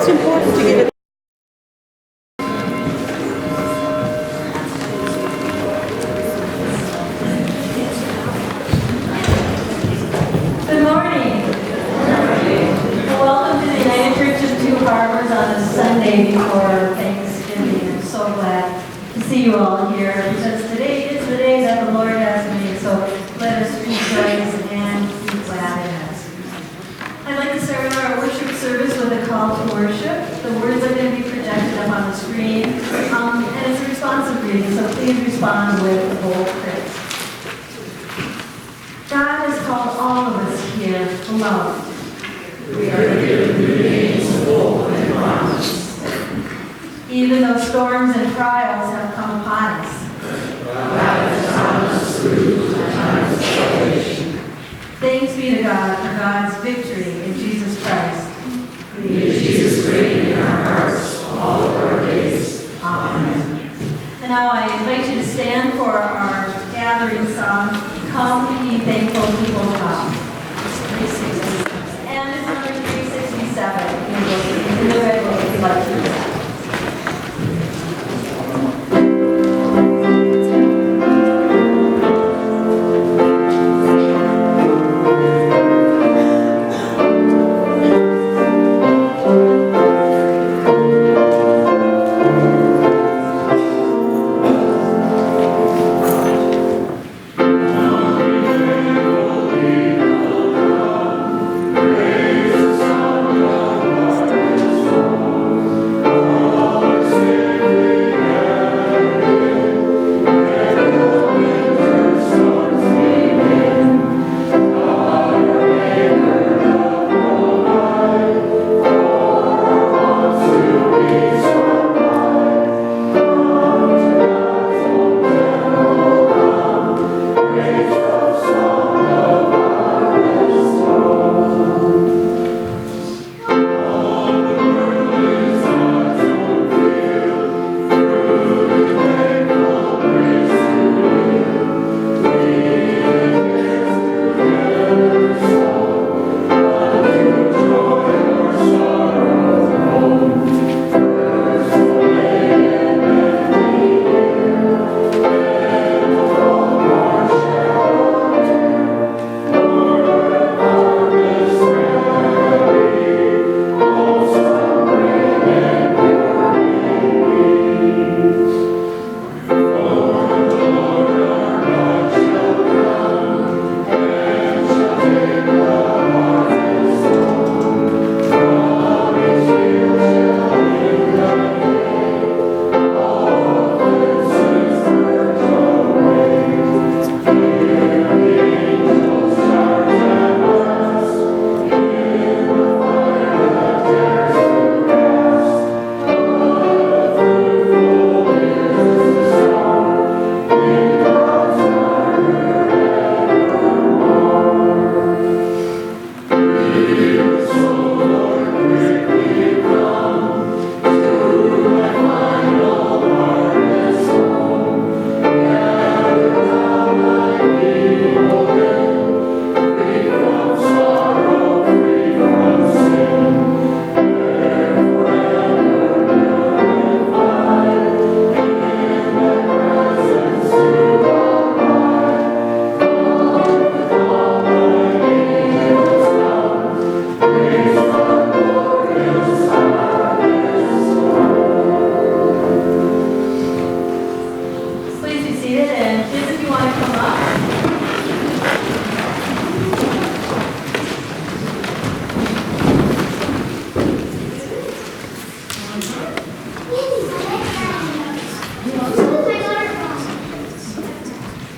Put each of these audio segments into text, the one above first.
It's important to get it. Good morning. Welcome to the United Church of Two Harbors on a Sunday before Thanksgiving. I'm so glad to see you all here because today is the day that the Lord has made. So let us rejoice and be glad in it. I'd like to start our worship service with a call to worship. The words are going to be projected up on the screen, and it's a responsive reading, so please respond with bold praise. God has called all of us here to love. We are given new names of hope and promise. Even though storms and trials have come upon us, God has drawn us through the times of salvation. thanks be to God for God's victory in Jesus Christ. May Jesus reign in our hearts all of our days. Amen. And now I invite you to stand for our gathering song, Come Ye Thankful People Come. And it's number 367 in the red book if you'd like to do that.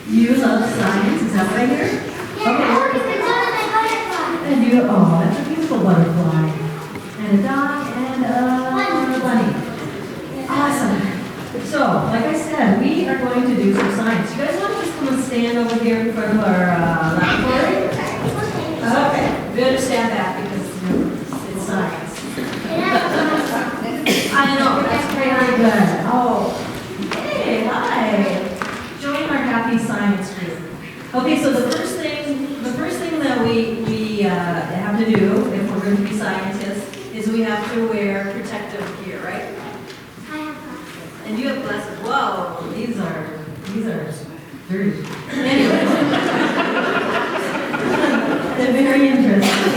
You love science, is that what I hear? Okay. And you, oh, that's a beautiful butterfly. And a dog and a bunny. Awesome. So, like I said, we are going to do some science. You guys want to just come and stand over here in front of our laboratory? Okay, we understand that because it's science. I know, that's very good. Oh, hey, hi. Join our happy science group. Okay, so the first thing that we have to do if we're going to be scientists is we have to wear protective gear, right? I have glasses. And you have glasses. Whoa, these are dirty. Anyway. They're very interesting.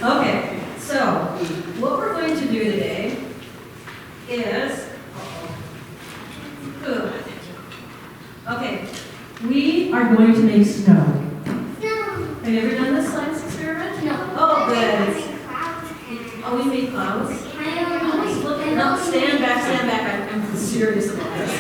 Okay, so what we're going to do today is, okay, we are going to make snow. No. Have you ever done this science experiment? No. Oh, good. I made clouds. Oh, we made clouds? I already Look, no, stand back. I'm serious about this.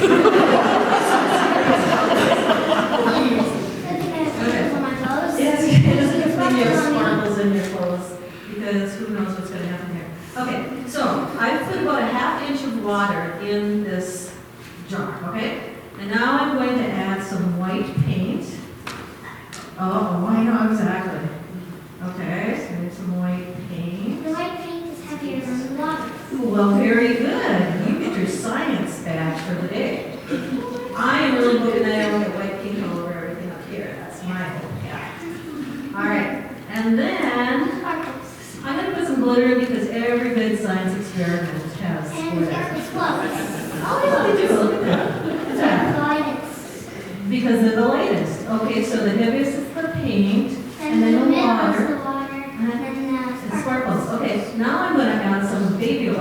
Yes, it doesn't have to be your sparkles in your clothes, because who knows what's going to happen here. Okay, so I put about a ½ inch of water in this jar, okay? And now I'm going to add some white paint. Oh, I know exactly. Okay, so I need some white paint. The white paint is heavier than the water. Well, very good. You get your science badge for the day. I am really hoping I don't get white paint all over everything up here. That's my hope, yeah. All right, and then Sparkles. I'm going to put some glitter because every good science experiment has And glitter. explodes. Oh, yeah, they do. Look at that. Look at that. Lightest. Because they're the lightest. Okay, so the heaviest is the paint, and then the middle is water, the water. And then and the sparkles. Okay, now I'm going to add some baby oil.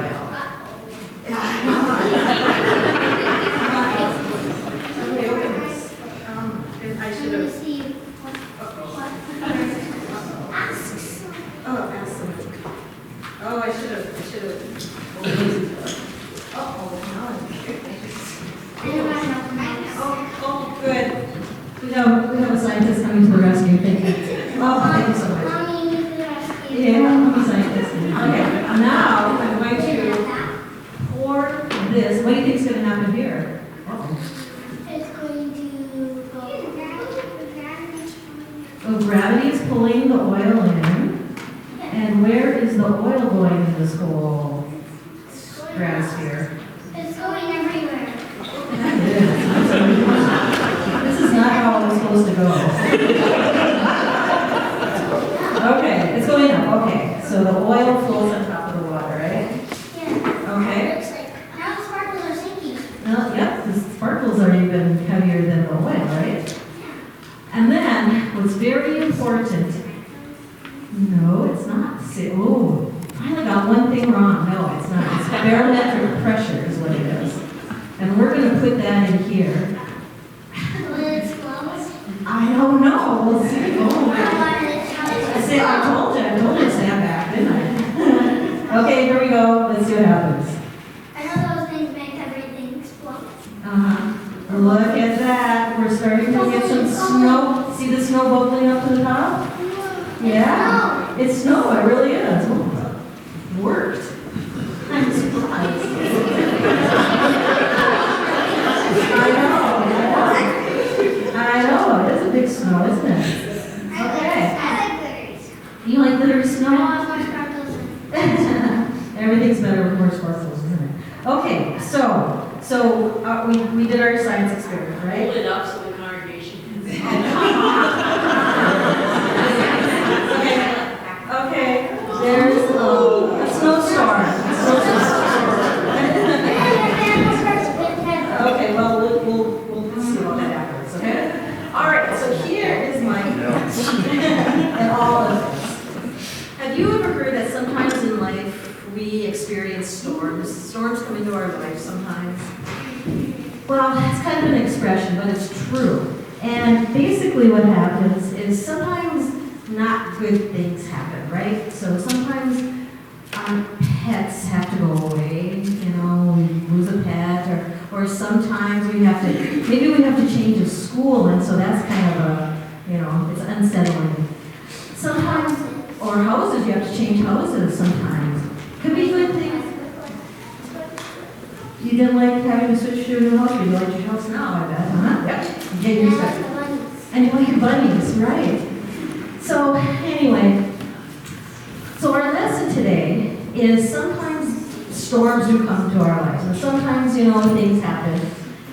Okay, open this. I should Let me have. see what asks. Oh, ask them. Oh, I should have. Oh, now oh, good. We have a scientist coming to the rescue. Thank you. Oh, thank you so much. Mommy, you could ask you. Yeah, I'm a scientist. Okay, now I'm going to pour this. What do you think is going to happen here? It's going to go. Well, gravity is pulling the oil in. And where is the oil going in this whole stratosphere? It's going everywhere. This is not how it was supposed to go. Okay, it's going up. Okay, so the oil flows on top of the water, right? Yeah. Okay. Looks like now the sparkles are sinking. Well, yep, the sparkles are even heavier than the oil, right? And then, what's very important, no, it's not. See, oh, finally got one thing wrong. No, it's not. It's barometric pressure is what it is. And we're going to put that in here. Will it explode? I don't know. We'll see. Oh, I say, I told you to stand back, didn't I? Okay, here we go. Let's see what happens. I know those things make everything explode. Look at that. We're starting to get some snow. See the snow bubbling up to the top? Yeah. It's snow. It really is. Oh, it worked. I'm surprised. I know. It is a big snow, isn't it? Okay. I like glitters. You like glittery I snow? want more sparkles. Everything's better with more sparkles, isn't it? Okay, so we did our science experiment, right? Hold it up so the congregation can see. Okay, there's a snowstorm. Okay, well, we'll see about that afterwards, okay? All right, so here is my and all of this. Have you ever heard that sometimes in life we experience storms? Storms come into our life sometimes. Well, it's kind of an expression, but it's true. And basically what happens is sometimes not good things happen, right? So sometimes our pets have to go away, you know, we lose a pet, or sometimes maybe we have to change a school, and so that's kind of it's unsettling. Sometimes, or houses, you have to change houses sometimes. Could be good things. You didn't like having to switch to a new house, but you like your house now, I bet, huh? Yep. You get used to it. And you like your bunnies, right? So anyway, so our lesson today is sometimes storms do come to our lives, and sometimes, things happen.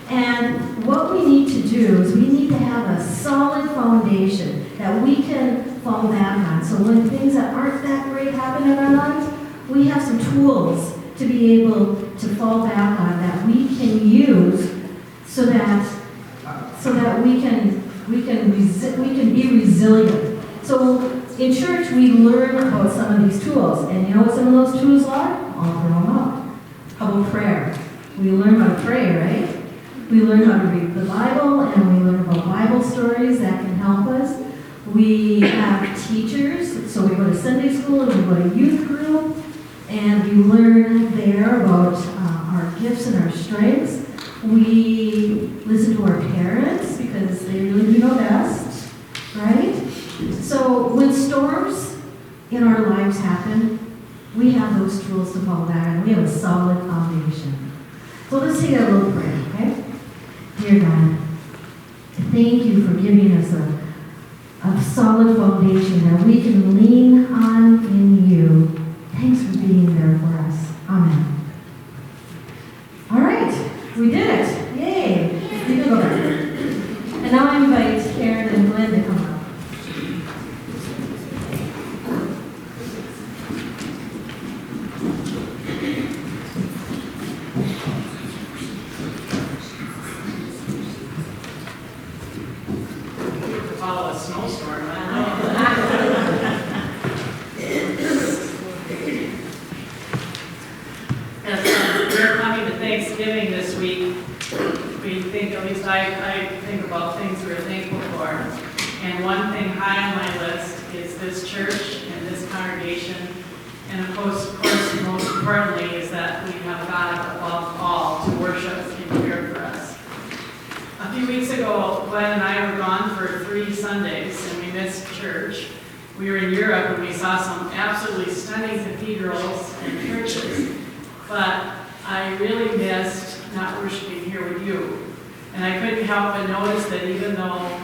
And what we need to do is we need to have a solid foundation that we can fall back on. So when things that aren't that great happen in our lives, we have some tools to be able to fall back on that we can use so that we can be resilient. So in church we learn about some of these tools, and you know what some of those tools are? I'll throw them out. How about prayer? We learn how to pray, right? We learn how to read the Bible, and we learn about Bible stories that can help us. We have teachers, so we go to Sunday school and we go to youth group, and we learn there about our gifts and our strengths. We listen to our parents because they really do know best, right? So when storms in our lives happen, we have those tools to fall back on. We have a solid foundation. So let's take a little prayer, okay? Dear God, thank you for giving us a solid foundation that we can lean on in you. Thanks for being there for us. Amen. All right, we did it. Yay. You can go back. And now I invite Karen and Glenn to come up. Follow a snowstorm. As we're coming to Thanksgiving this week, we think, at least I think about things we're thankful for. And one thing high on my list is this church and this congregation. And of course, most importantly, is that we have God above all to worship and care for us. A few weeks ago, Glenn and I were gone for 3 Sundays, and we missed church. We were in Europe, and we saw some absolutely stunning cathedrals and churches. But I really missed not worshiping here with you. And I couldn't help but notice that even though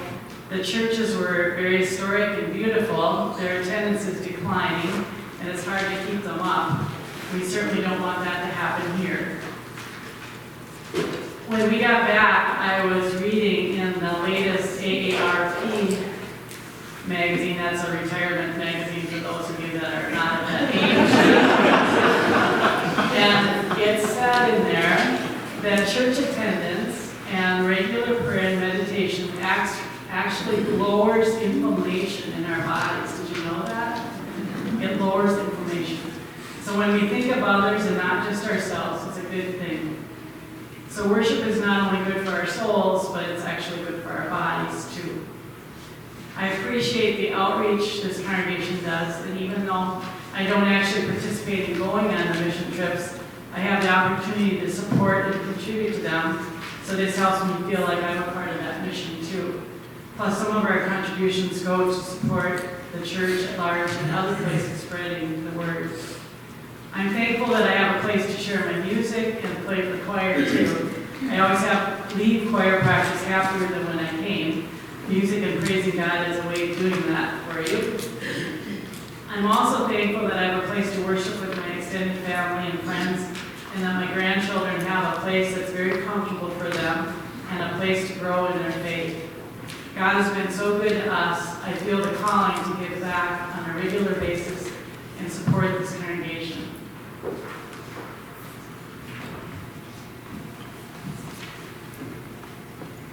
the churches were very historic and beautiful, their attendance is declining, and it's hard to keep them up. We certainly don't want that to happen here. When we got back, I was reading in the latest AARP magazine. That's a retirement magazine for those of you that are not at that age. And it said in there that church attendance and regular prayer and meditation actually lowers inflammation in our bodies. Did you know that? It lowers inflammation. So when we think of others and not just ourselves, it's a good thing. So worship is not only good for our souls, but it's actually good for our bodies too. I appreciate the outreach this congregation does, and even though I don't actually participate in going on the mission trips, I have the opportunity to support and contribute to them, so this helps me feel like I'm a part of that mission too. Plus, some of our contributions go to support the church at large and other places spreading the word. I'm thankful that I have a place to share my music and play for choir too. I always leave choir practice happier than when I came. Music and praising God is a way of doing that for you. I'm also thankful that I have a place to worship with my extended family and friends, and that my grandchildren have a place that's very comfortable for them and a place to grow in their faith. God has been so good to us. I feel the calling to give back on a regular basis and support this congregation.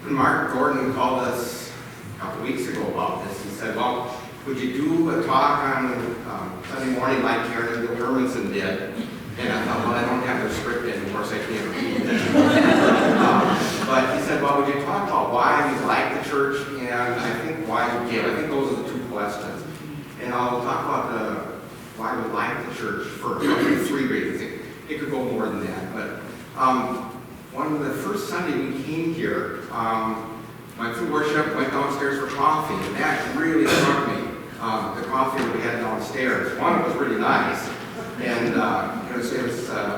Mark Gordon called us a couple weeks ago about this. He said, well, would you do a talk on Sunday morning like Karen and Bill Hermanson did? And I thought, well, I don't have the script in, of course I can't read that. But he said, well, would you talk about why we like the church and I think why we give? I think those are the 2 questions. And I'll talk about why we like the church first. 3 reasons. It could go more than that. But one of the first Sunday we came here, went through worship, went downstairs for coffee, and that really struck me. The coffee that we had downstairs. One, it was really nice, and it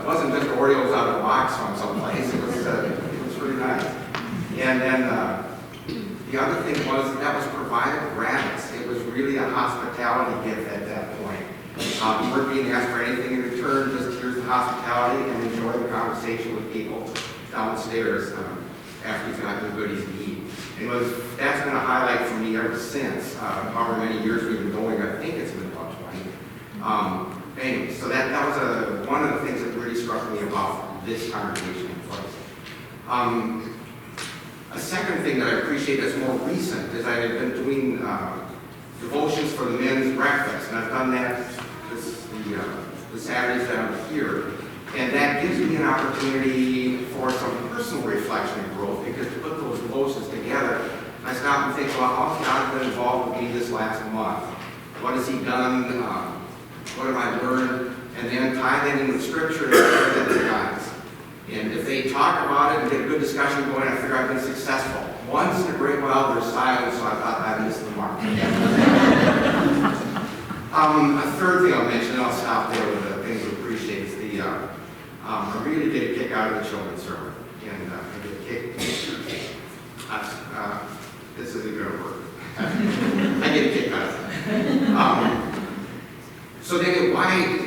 wasn't just Oreos out of a box from someplace. It was really nice. And then the other thing was that was provided gratis. It was really a hospitality gift at that point. We weren't being asked for anything in return. Just here's the hospitality and enjoy the conversation with people downstairs after you've gotten the goodies to eat. And that's been a highlight for me ever since. However many years we've been going, I think it's been this congregation in place. A second thing that I appreciate that's more recent is I have been doing devotions for the men's breakfast, and I've done that the Saturdays that I'm here. And that gives me an opportunity for some personal reflection and growth, because to put those devotions together, I stop and think, well, how's God been involved with me this last month? What has He done? What have I learned? And then tie that into Scripture and share that to guys. And if they talk about it and get a good discussion going, I figure I've been successful. Once in a great while, there's silence, so I thought I missed the mark. A third thing I'll mention, and I'll stop there with the things we appreciate, is I really get a kick out of the children's sermon. And I get a kick. This isn't going to work. I get a kick out of that. So then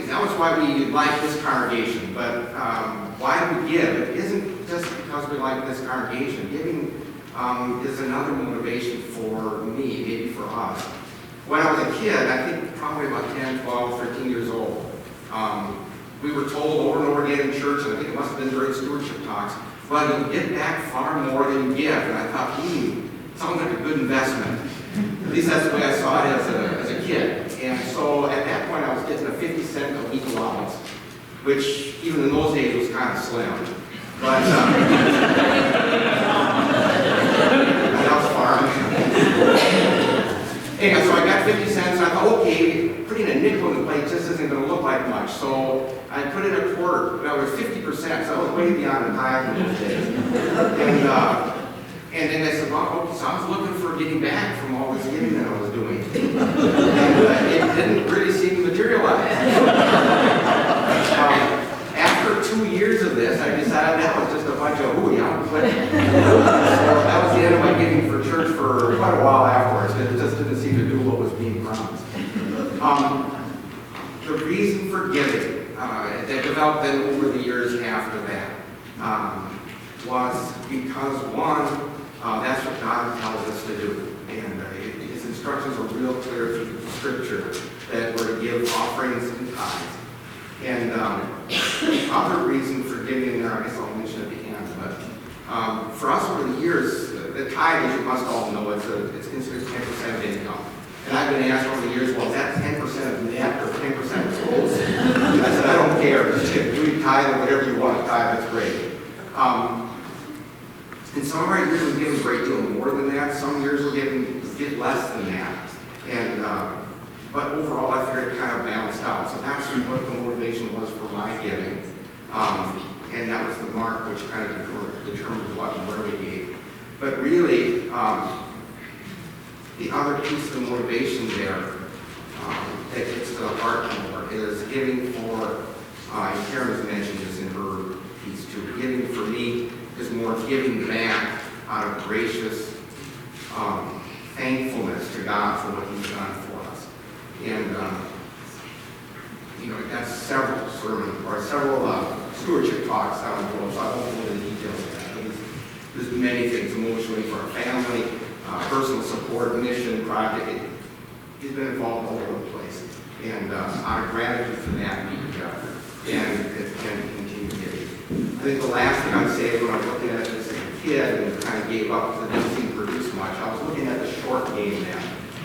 that was why we like this congregation. But why do we give? It isn't just because we like this congregation. Giving is another motivation for me, maybe for us. When I was a kid, I think probably about 10, 12, 13 years old, we were told over and over again in church, and I think it must have been during stewardship talks, well, you get back far more than you give. And I thought, sounds like a good investment. At least that's the way I saw it as a kid. And so at that point, I was getting a 50-cent a week allowance, which even in those days was kind of slim. But that was far. Anyway, so I got 50 cents, and I thought, okay, putting a nickel in the plate just isn't going to look like much. So I put in a quarter, and I was 50%, so I was way beyond the tithe in those days. And then I said, well, okay, so I was looking for getting back from all this giving that I was doing. And it didn't really seem to materialize. After 2 years of this, I decided that was just a bunch of hooey. I'm quitting. So that was the end of my giving for church for quite a while afterwards, because it just didn't seem to do what was being promised. The reason for giving that developed then over the years after that was because, one, that's what God tells us to do. And His instructions are real clear through the Scripture that we're to give offerings and tithes. And the other reason for giving there, I guess I'll mention at the end, but for us over the years, the tithe, as you must all know, it's considered 10% of income. And I've been asked over the years, well, is that 10% of net or 10% of gross? I said, I don't care. Just do tithe or whatever you want to tithe, that's great. In some of our years, we're giving a great deal more than that. Some years we're giving less than that. And but overall, I figured it kind of balanced out. So that's what the motivation was for my giving. And that was the mark which kind of determined what and where we gave. But really, the other piece of the motivation there that gets to the heart more is giving for, and Karen's mentioned this in her piece too, giving for me is more giving back out of gracious thankfulness to God for what He's done for us. And, that's several sermons or several stewardship talks out of those, so I won't go into the details of that. There's many things emotionally for our family, personal support, mission, project. He's been involved all over the place. And out of gratitude for that, and it can continue giving. I think the last thing I'd say is when I was looking at this as a kid and kind of gave up because it didn't seem to produce much, I was looking at the short game then.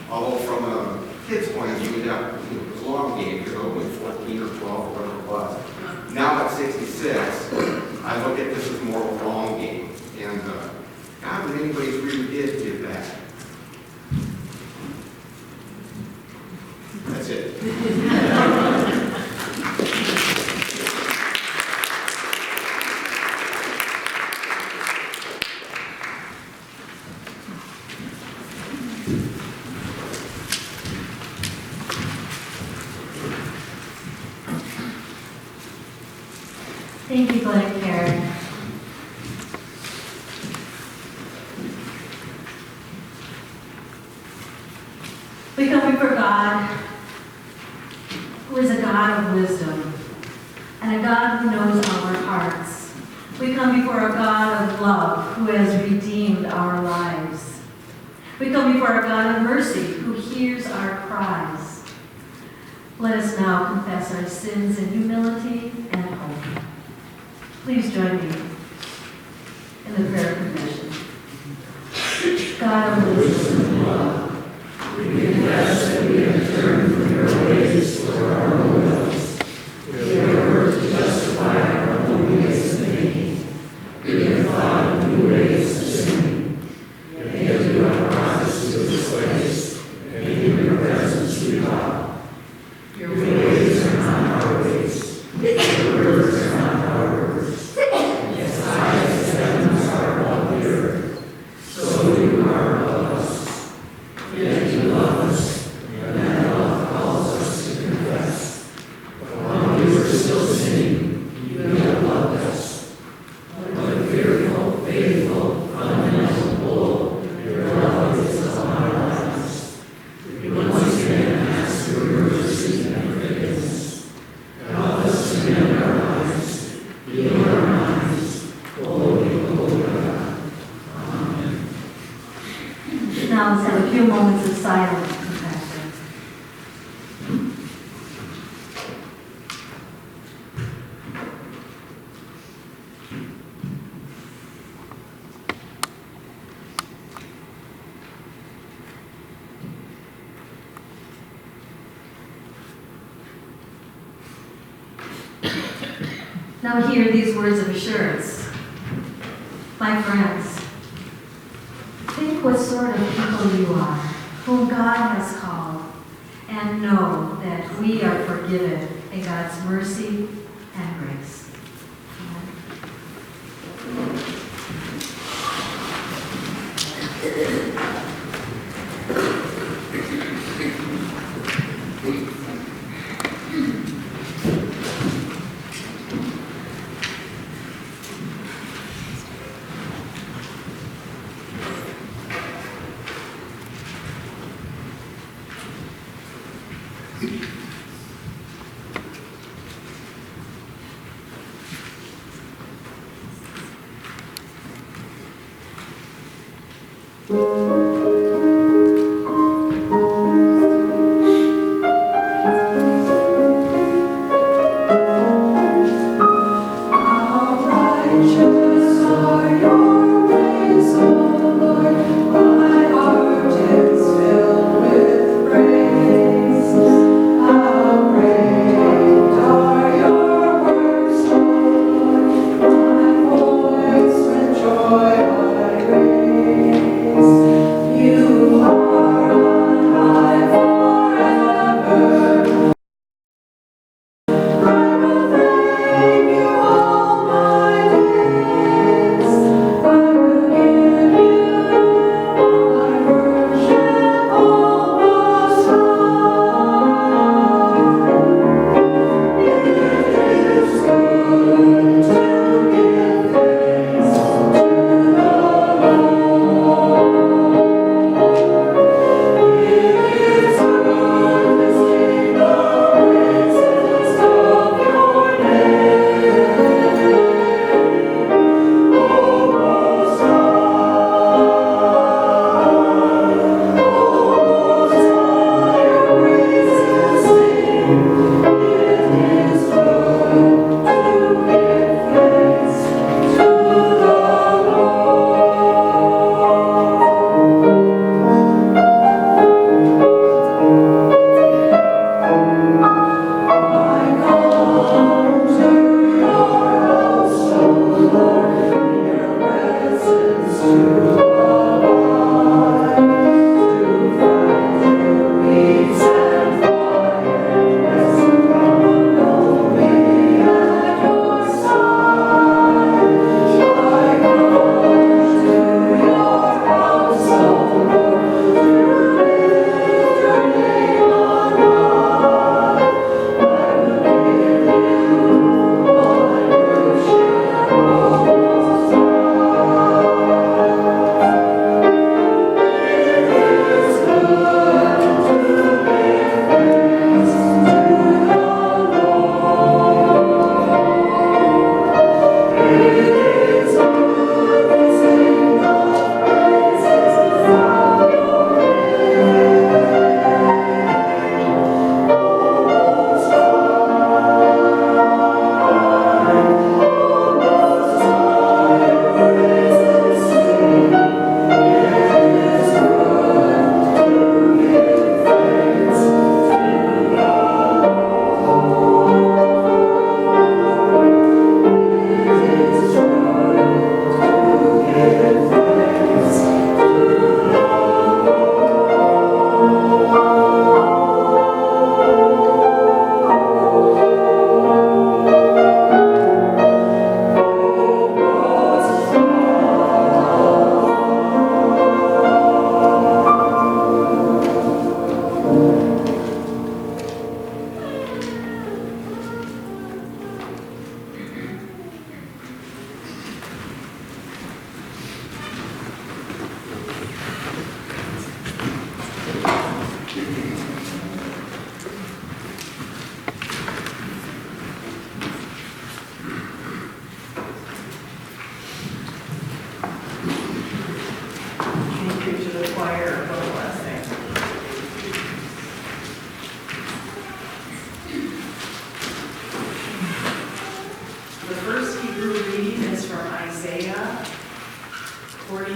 Although from a kid's point of view, it was a long game, because only 14 or 12 or whatever it was. Now at 66, I look at this as more of a long game. And God, in many ways, really did give back. That's it. Thank you, Glenn and Karen. We come before God, who is a God of wisdom, and a God who knows our hearts. We come before a God of love, who has redeemed our lives. We come before a God of mercy, who hears our cries. Let us now confess our sins in humility and hope. Please join me in the prayer of confession. God of wisdom and love, We confess that we have turned from your ways for our own wills. We have worked to justify our own ways of thinking. We have thought of new ways of sinning. Yet you have brought us to this place, and in your presence we bow. Your ways are not our ways. Your words are not our words. As high as the heavens are above the earth, so you are above us. Yet you love us, and that love calls us to confess. While we were still sinning, you have loved us. What a fearful, faithful, fundamental pull your love is upon our lives. We once again ask for your mercy and forgiveness. Help us to mend our lives, heal our minds, holy, holy God. Amen. Now let's have a few moments of silence and compassion. Now hear these words of assurance. My friends, think what sort of people you are, whom God has called, and know that we are forgiven in God's mercy and grace. Praise.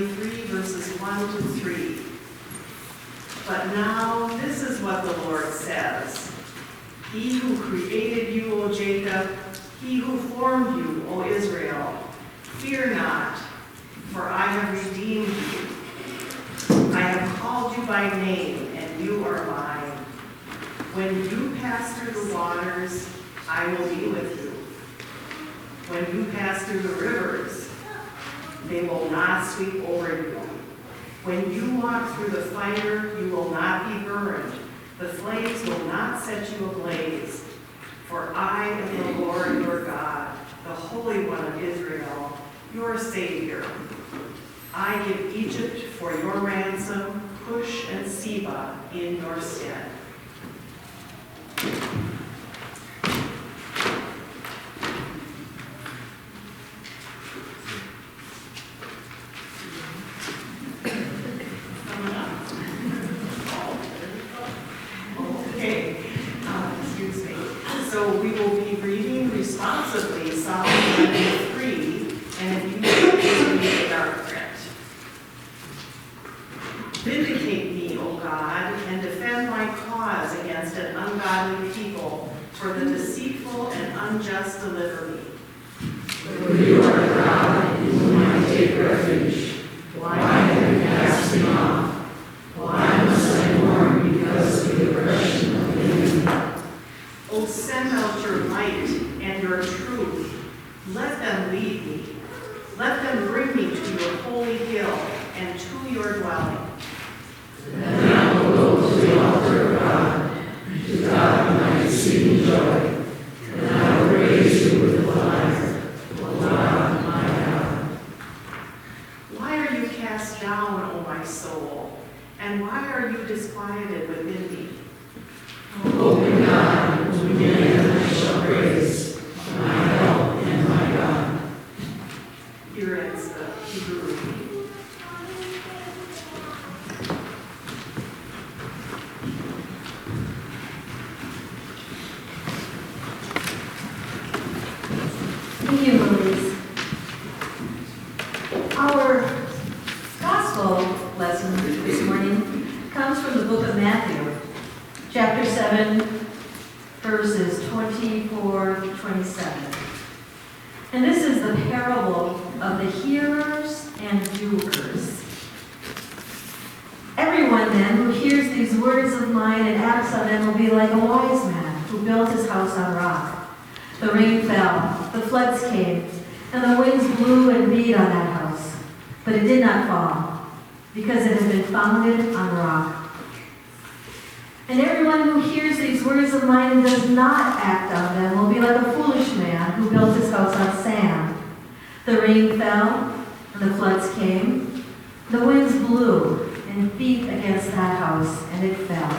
43, verses 1 to 3. But now this is what the Lord says. He who created you, O Jacob, he who formed you, O Israel, fear not, for I have redeemed you. I have called you by name, and you are mine. When you pass through the waters, I will be with you. When you pass through the rivers, they will not sweep over you. When you walk through the fire, you will not be burned. The flames will not set you ablaze. For I am the Lord your God, the Holy One of Israel, your Savior. I give Egypt for your ransom, Cush and Seba in your stead. Okay, excuse me. So we will be reading responsibly Psalm 93, and if you could read the dark print. Vindicate me, O God, and defend my cause against an ungodly people, for the deceitful and unjust deliver me. For you are God, in whom I take refuge. Why have you cast me off? Why must I mourn because of the oppression of the enemy? O send out your light and your truth. Let them lead me. Let them bring me to your holy hill and to your dwelling. Then I will go to the altar of God, to God my exceeding joy, and I will praise you with the lyre, O God, my God. Why are you cast down, O my soul? And why are you disquieted within me? Open God, whom again I shall praise, my help and my God. Here ends the Hebrew reading. Thank you, Louise. Our gospel lesson this morning comes from the book of Matthew, chapter 7, verses 24 to 27. And this is the parable of the hearers and doers. Everyone then who hears these words of mine and acts on them will be like a wise man who built his house on rock. The rain fell, the floods came, and the winds blew and beat on that house. But it did not fall, because it had been founded on rock. And everyone who hears these words of mine and does not act on them will be like a foolish man who built his house on sand. The rain fell, and the floods came. The winds blew and beat against that house, and it fell.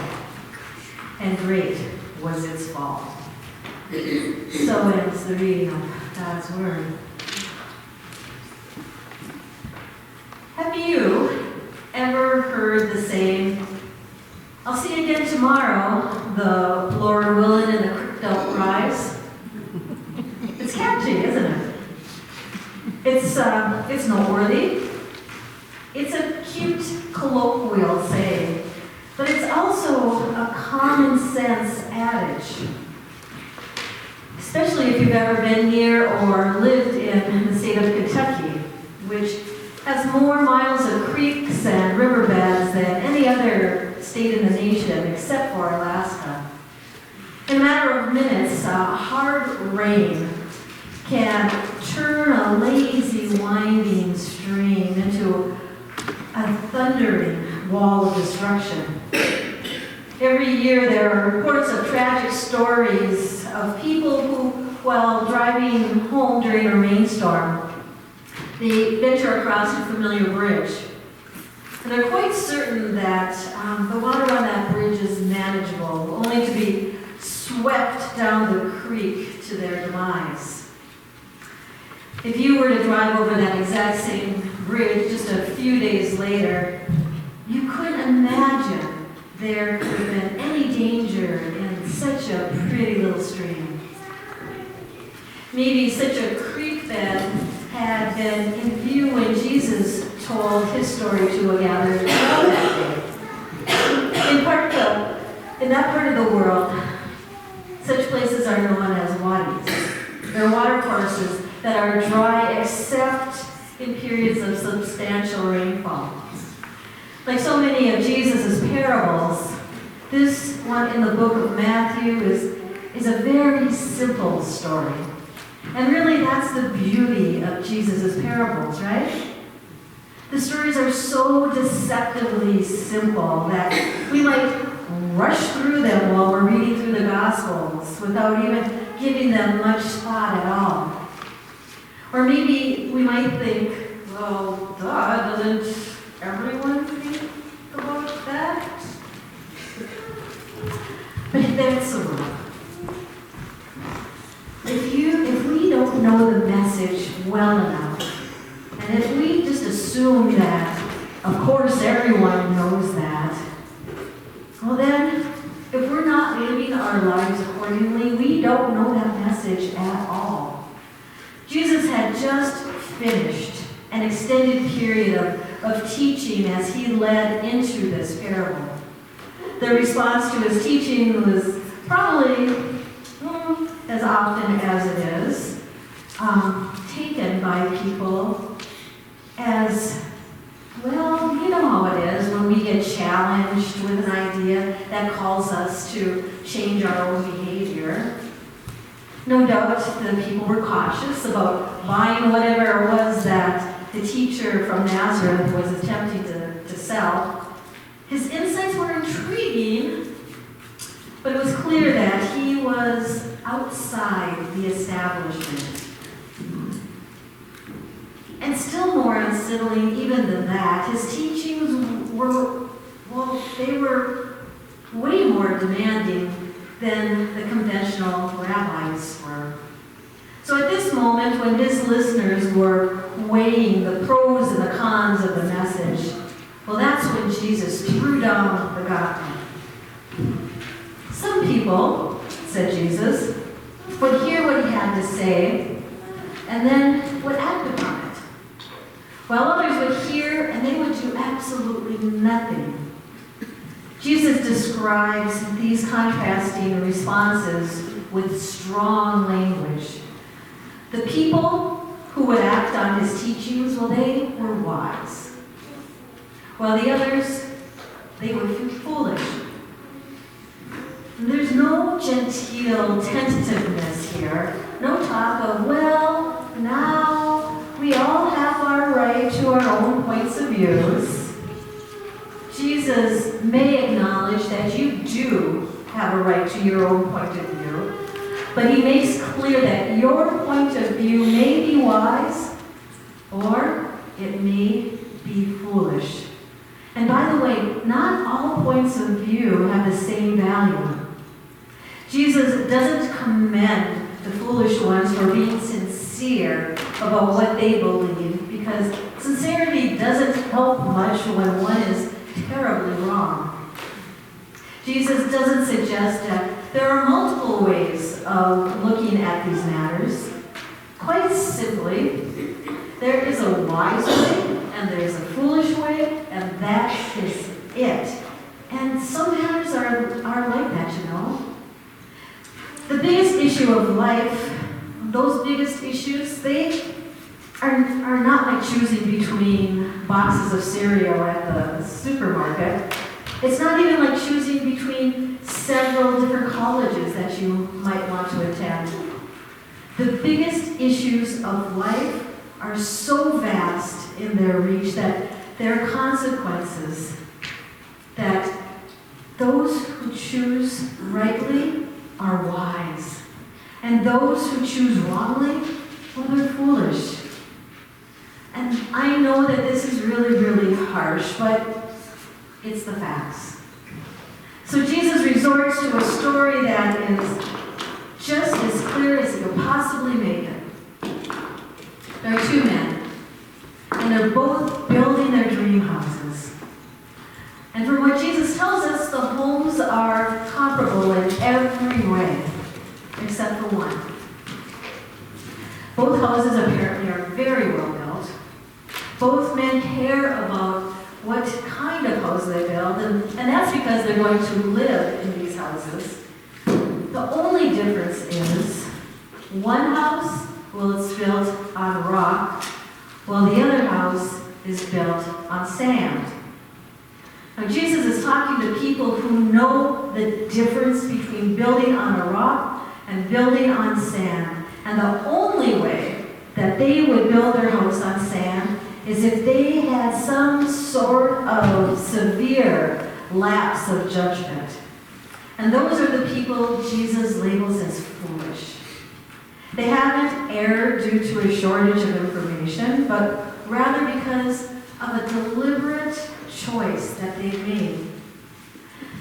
And great was its fall. So ends the reading of God's Word. Have you ever heard the saying, "I'll see you again tomorrow, the Lord willing and the creek don't rise"? It's catchy, isn't it? It's noteworthy. It's a cute colloquial saying, but it's also a common sense adage. Especially if you've ever been near or lived in the state of Kentucky, which has more miles of creeks and riverbeds than any other state in the nation except for Alaska. In a matter of minutes, hard rain can turn a lazy, winding stream into a thundering wall of destruction. Every year there are reports of tragic stories of people who, while driving home during a rainstorm, they venture across a familiar bridge. And they're quite certain that the water on that bridge is manageable, only to be swept down the creek to their demise. If you were to drive over that exact same bridge just a few days later, you couldn't imagine there could have been any danger in such a pretty little stream. Maybe such a creek bed had been in view when Jesus told his story to a gathering crowd that day. In that part of the world, such places are known as wadis. They're watercourses that are dry except in periods of substantial rainfall. Like so many of Jesus' parables, this one in the book of Matthew is a very simple story. And really that's the beauty of Jesus' parables, right? The stories are so deceptively simple that we might rush through them while we're reading through the Gospels without even giving them much thought at all. Or maybe we might think, well, doesn't everyone think about that? But that's the rule. If we don't know the message well enough, and if we just assume that, of course, everyone knows that, well then, if we're not living our lives accordingly, we don't know that message at all. Jesus had just finished an extended period of teaching as he led into this parable. The response to his teaching was probably, as often as it is, taken by people as, well, you know how it is when we get challenged with an idea that calls us to change our own behavior. No doubt the people were cautious about buying whatever it was that the teacher from Nazareth was attempting to sell. His insights were intriguing, but it was clear that he was outside the establishment. And still more unsettling even than that, his teachings were, well, they were way more demanding than the conventional rabbis were. So at this moment, when his listeners were weighing the pros and the cons of the message, well, that's when Jesus threw down the gauntlet. Some people, said Jesus, would hear what he had to say and then would act upon it, while others would hear and they would do absolutely nothing. Jesus describes these contrasting responses with strong language. The people who would act on his teachings, well, they were wise, while the others, they were foolish. And there's no genteel tentativeness here, no talk of, well, now we all have our right to our own points of views. Jesus may acknowledge that you do have a right to your own point of view, but he makes clear that your point of view may be wise or it may be foolish. And by the way, not all points of view have the same value. Jesus doesn't commend the foolish ones for being sincere about what they believe, because sincerity doesn't help much when one is terribly wrong. Jesus doesn't suggest that there are multiple ways of looking at these matters. Quite simply, there is a wise way and there's a foolish way, and that is it. And some matters are like that, you know. The biggest issue of life, those biggest issues, they are not like choosing between boxes of cereal at the supermarket. It's not even like choosing between several different colleges that you might want to attend. The biggest issues of life are so vast in their reach that there are consequences that those who choose rightly are wise, and those who choose wrongly, well, they're foolish. And I know that this is really, really harsh, but it's the facts. So Jesus resorts to a story that is just as clear as he could possibly make it. There are two men, and they're both building their dream houses. And from what Jesus tells us, the homes are comparable in every way, except for one. Both houses apparently are very well built. Both men care about what kind of house they build, and that's because they're going to live in these houses. The only difference is one house, well, it's built on rock, while the other house is built on sand. Now, Jesus is talking to people who know the difference between building on a rock and building on sand. And the only way that they would build their house on sand is if they had some sort of severe lapse of judgment. And those are the people Jesus labels as foolish. They haven't erred due to a shortage of information, but rather because of a deliberate choice that they've made.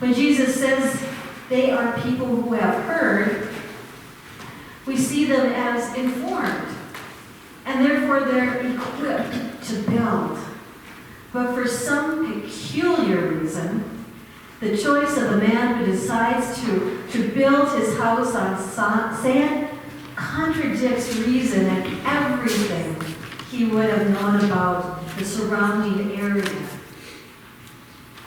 When Jesus says they are people who have heard, we see them as informed, and therefore they're equipped to build. But for some peculiar reason, the choice of a man who decides to build his house on sand contradicts reason and everything he would have known about the surrounding area.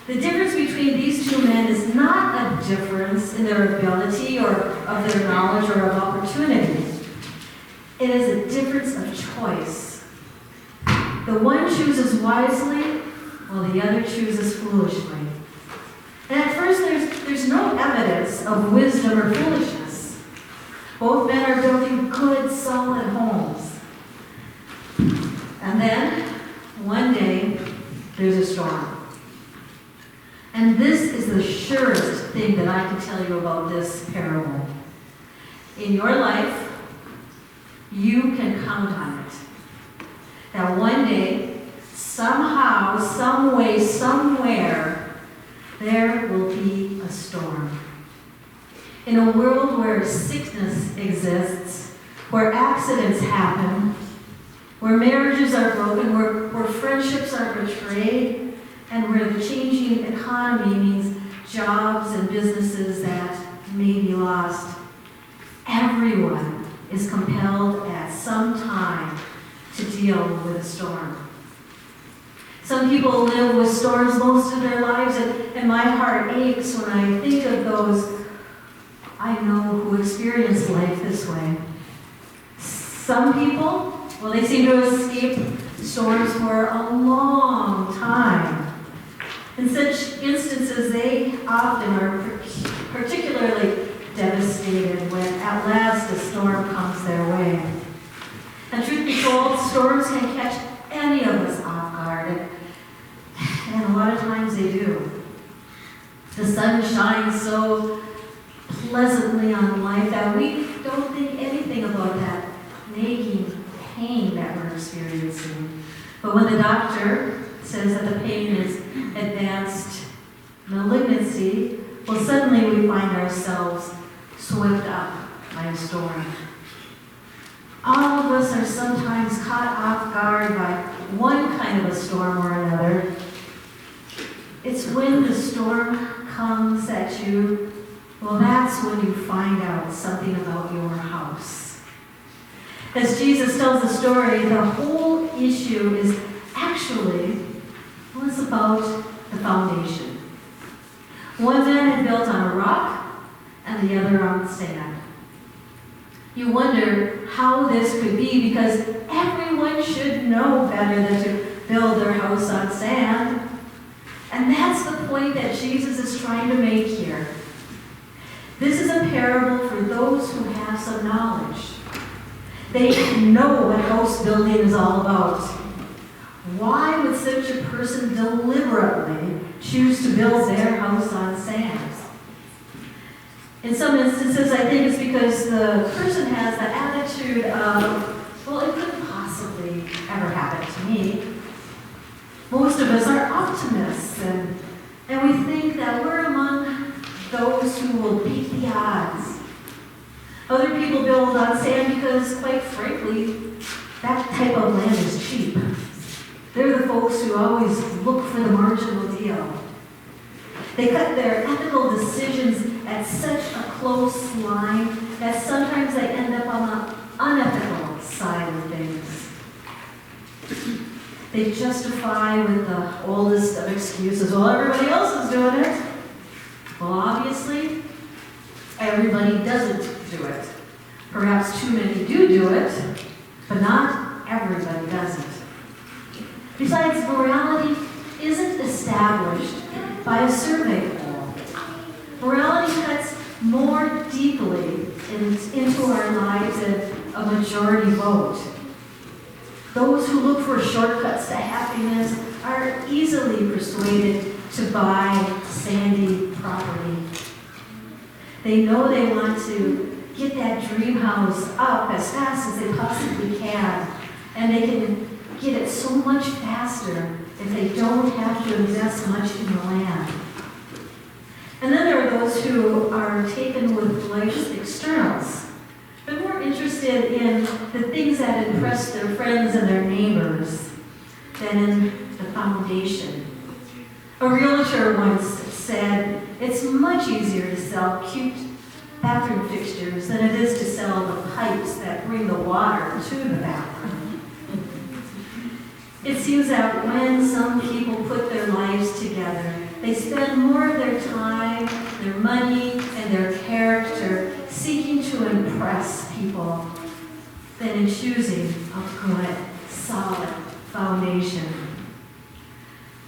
The difference between these two men is not a difference in their ability or of their knowledge or of opportunity. It is a difference of choice. The one chooses wisely, while the other chooses foolishly. And at first, there's no evidence of wisdom or foolishness. Both men are building good, solid homes. And then, one day, there's a storm. And this is the surest thing that I can tell you about this parable. In your life, you can count on it. That one day, somehow, some way, somewhere, there will be a storm. In a world where sickness exists, where accidents happen, where marriages are broken, where friendships are betrayed, and where the changing economy means jobs and businesses that may be lost, everyone is compelled at some time to deal with a storm. Some people live with storms most of their lives, and my heart aches when I think of those I know who experience life this way. Some people, well, they seem to escape storms for a long time. In such instances, they often are particularly devastated when at last a storm comes their way. And truth be told, storms can catch any of us off guard, and a lot of times they do. The sun shines so pleasantly on life that we don't think anything about that nagging pain that we're experiencing. But when the doctor says that the pain is advanced malignancy, well, suddenly we find ourselves swept up by a storm. All of us are sometimes caught off guard by one kind of a storm or another. It's when the storm comes at you, well, that's when you find out something about your house. As Jesus tells the story, the whole issue is actually, well, it's about the foundation. One man had built on a rock and the other on sand. You wonder how this could be, because everyone should know better than to build their house on sand. And that's the point that Jesus is trying to make here. This is a parable for those who have some knowledge. They know what house building is all about. Why would such a person deliberately choose to build their house on sand? In some instances, I think it's because the person has the attitude of, well, it couldn't possibly ever happen to me. Most of us are optimists, and we think that we're among those who will beat the odds. Other people build on sand because, quite frankly, that type of land is cheap. They're the folks who always look for the marginal deal. They cut their ethical decisions at such a close line that sometimes they end up on the unethical side of things. They justify with the oldest of excuses. Well, everybody else is doing it. Well, obviously, everybody doesn't do it. Perhaps too many do it, but not everybody does it. Besides, morality isn't established by a survey poll. Morality cuts more deeply into our lives than a majority vote. Those who look for shortcuts to happiness are easily persuaded to buy sandy property. They know they want to get that dream house up as fast as they possibly can, and they can get it so much faster if they don't have to invest much in the land. And then there are those who are taken with life's externals. They're more interested in the things that impress their friends and their neighbors than in the foundation. A realtor once said, it's much easier to sell cute bathroom fixtures than it is to sell the pipes that bring the water to the bathroom. It seems that when some people put their lives together, they spend more of their time, their money, and their character seeking to impress people than in choosing a good, solid foundation.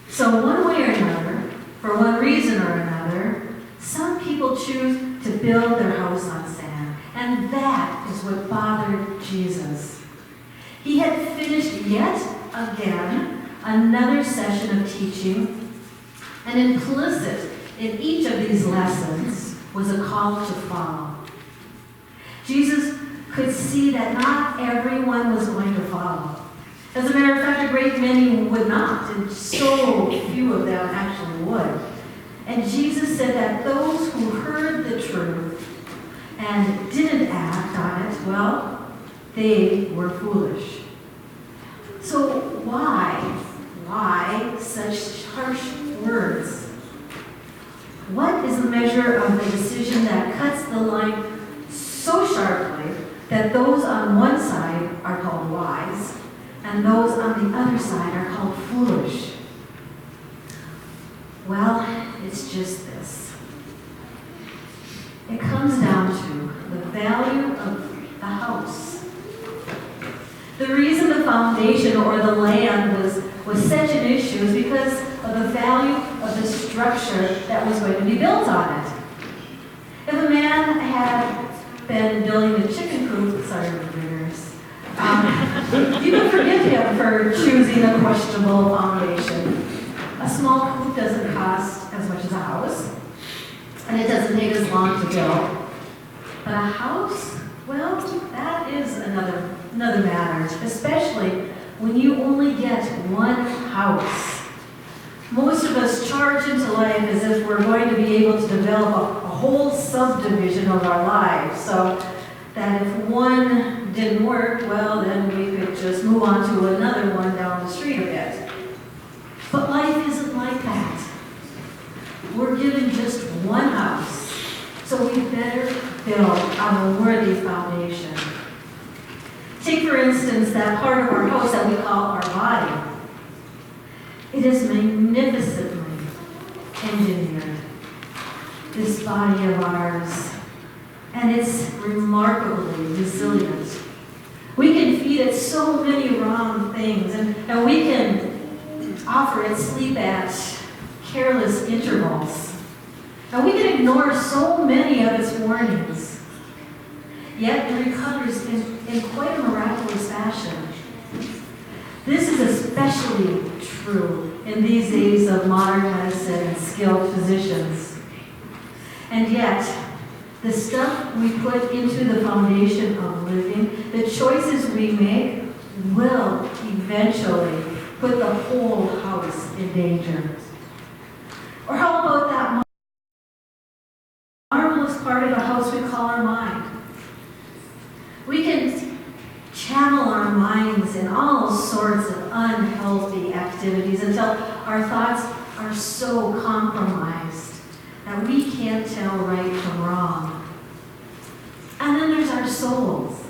So one way or another, for one reason or another, some people choose to build their house on sand. And that is what bothered Jesus. He had finished yet again another session of teaching, and implicit in each of these lessons was a call to follow. Jesus could see that not everyone was going to follow. As a matter of fact, a great many would not, and so few of them actually would. And Jesus said that those who heard the truth and didn't act on it, well, they were foolish. So why such harsh words? What is the measure of the decision that cuts the line so sharply that those on one side are called wise and those on the other side are called foolish? Well, it's just this. It comes down to the value of the house. The reason the foundation or the land was such an issue is because of the value of the structure that was going to be built on it. If a man had been building a chicken coop, sorry, readers, you can forgive him for choosing a questionable foundation. A small coop doesn't cost as much as a house, and it doesn't take as long to build. But a house, well, that is another matter, especially when you only get one house. Most of us charge into life as if we're going to be able to develop a whole subdivision of our lives, so that if one didn't work, well, then we could just move on to another one down the street a bit. But life isn't like that. We're given just one house, so we better build on a worthy foundation. Take, for instance, that part of our house that we call our body. It is magnificently engineered, this body of ours, and it's remarkably resilient. We can feed it so many wrong things, and we can offer it sleep at careless intervals. And we can ignore so many of its warnings. Yet it recovers in quite a miraculous fashion. This is especially true in these days of modern medicine and skilled physicians. And yet, the stuff we put into the foundation of living, the choices we make, will eventually put the whole house in danger. Or how about that marvelous part of the house we call our mind? We can channel our minds in all sorts of unhealthy activities until our thoughts are so compromised that we can't tell right from wrong. And then there's our souls.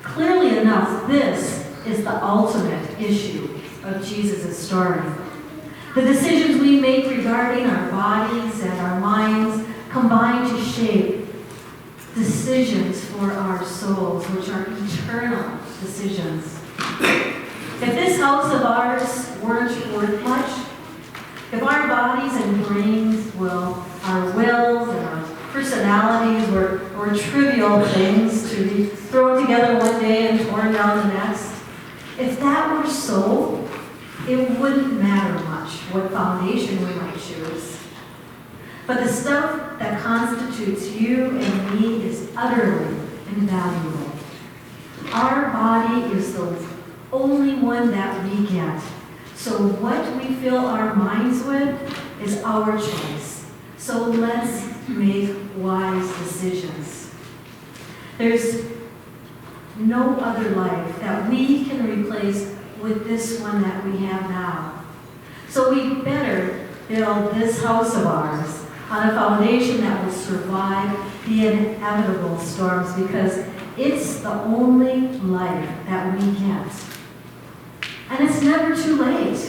Clearly enough, this is the ultimate issue of Jesus' story. The decisions we make regarding our bodies and our minds combine to shape decisions for our souls, which are eternal decisions. If this house of ours weren't worth much, if our bodies and brains, our wills and our personalities were trivial things to be thrown together one day and torn down the next, if that were so, it wouldn't matter much what foundation we might choose. But the stuff that constitutes you and me is utterly invaluable. Our body is the only one that we get. So what we fill our minds with is our choice. So let's make wise decisions. There's no other life that we can replace with this one that we have now. So we better build this house of ours on a foundation that will survive the inevitable storms, because it's the only life that we get. And it's never too late.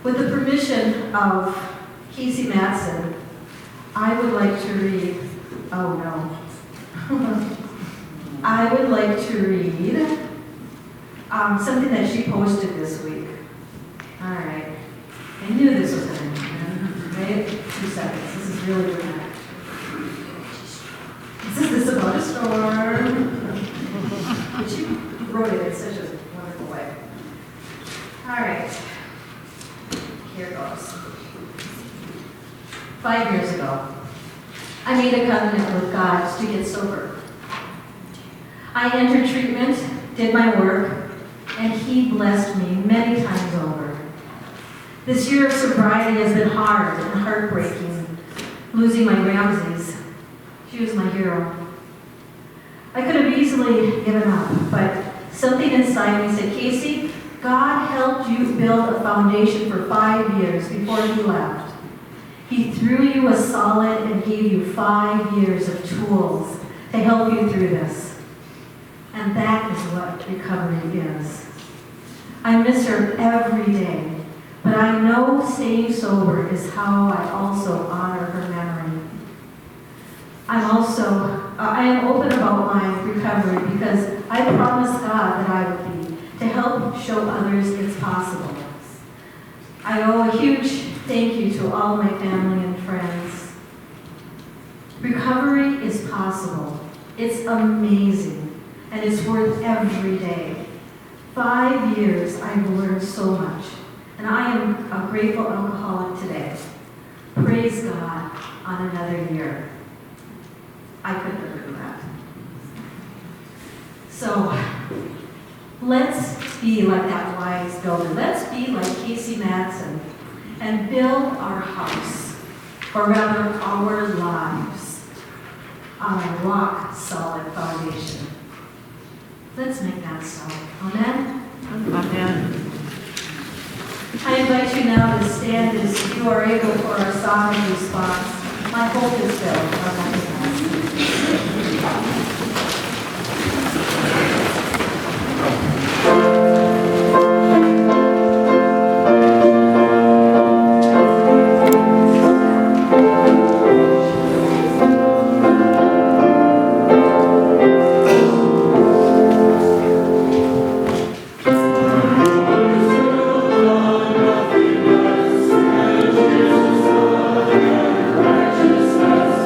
With the permission of Casey Matson, I would like to read, I would like to read something that she posted this week. All right. I knew this was going to happen. Right? 2 seconds. This is really dramatic. Is this about a storm? But she wrote it in such a wonderful way. All right. Here goes. 5 years ago, I made a covenant with God to get sober. I entered treatment, did my work, and He blessed me many times over. This year of sobriety has been hard and heartbreaking, losing my Ramses. She was my hero. I could have easily given up, but something inside me said, Casey, God helped you build a foundation for 5 years before He left. He threw you a solid and gave you 5 years of tools to help you through this. And that is what recovery is. I miss her every day, but I know staying sober is how I also honor her memory. I am open about my recovery because I promised God that I would be, to help show others it's possible. I owe a huge thank you to all my family and friends. Recovery is possible. It's amazing, and it's worth every day. 5 years, I've learned so much, and I am a grateful alcoholic today. Praise God on another year. I couldn't have written that. So, let's be like that wise builder. Let's be like Casey Matson and build our house, or rather our lives, on a rock-solid foundation. Let's make that so. Amen? Amen. I invite you now to stand as you are able for our song and response. My hope is built on nothing else. Righteousness,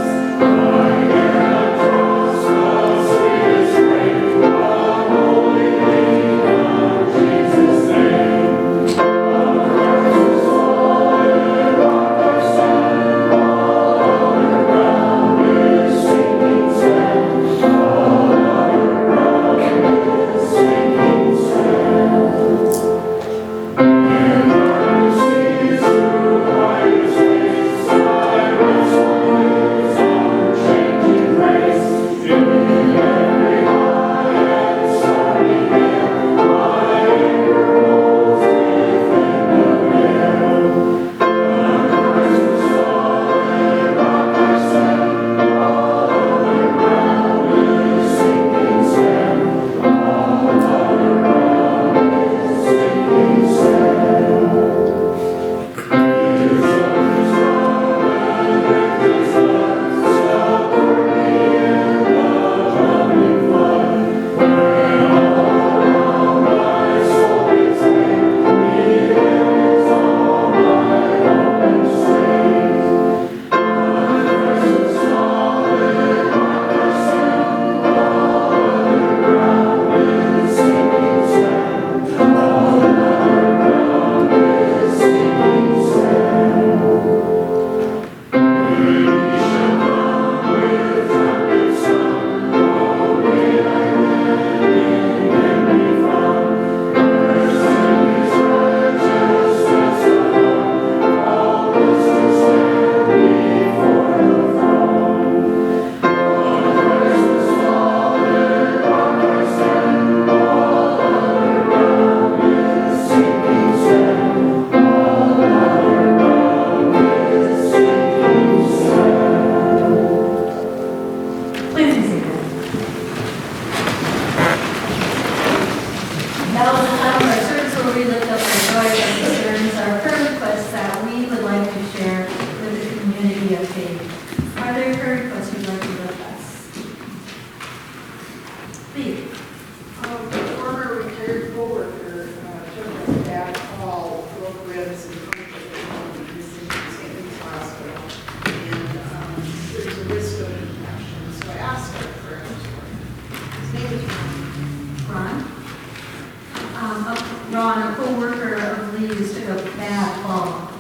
Ron, a co-worker of Lee's, took a bad fall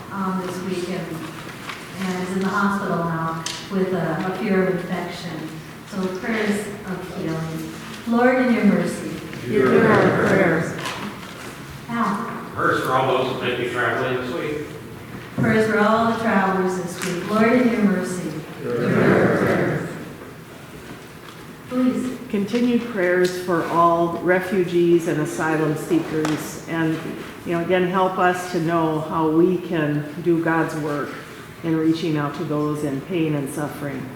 this weekend and is in the hospital now with a fear of infection. So prayers of healing. Lord, in your mercy, hear our prayers. Al, Prayers for all those that may be traveling this week. prayers for all the travelers this week. Lord, in your mercy, hear our prayers. Please. Continued prayers for all refugees and asylum seekers. And, again, help us to know how we can do God's work in reaching out to those in pain and suffering.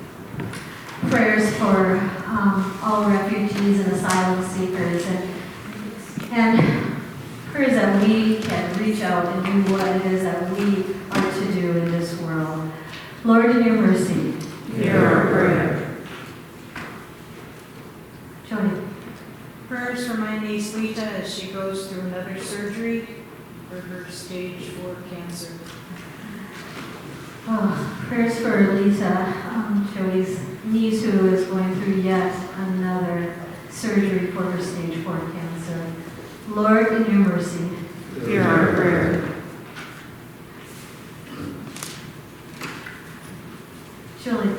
Prayers for all refugees and asylum seekers, and prayers that we can reach out and do what it is that we are to do in this world. Lord, in your mercy, hear our prayer. Jody. Prayers for my niece Lita as she goes through another surgery for her stage 4 cancer. Oh, prayers for Lisa, Joey's niece, who is going through yet another surgery for her stage 4 cancer. Lord, in your mercy, hear our prayer. Julie.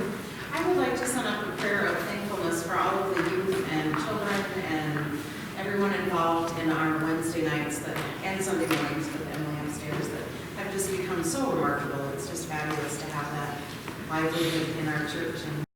I would like to send up a prayer of thankfulness for all of the youth and children and everyone involved in our Wednesday nights and Sunday mornings with Emily upstairs that have just become so remarkable. It's just fabulous to have that livelihood in our church. And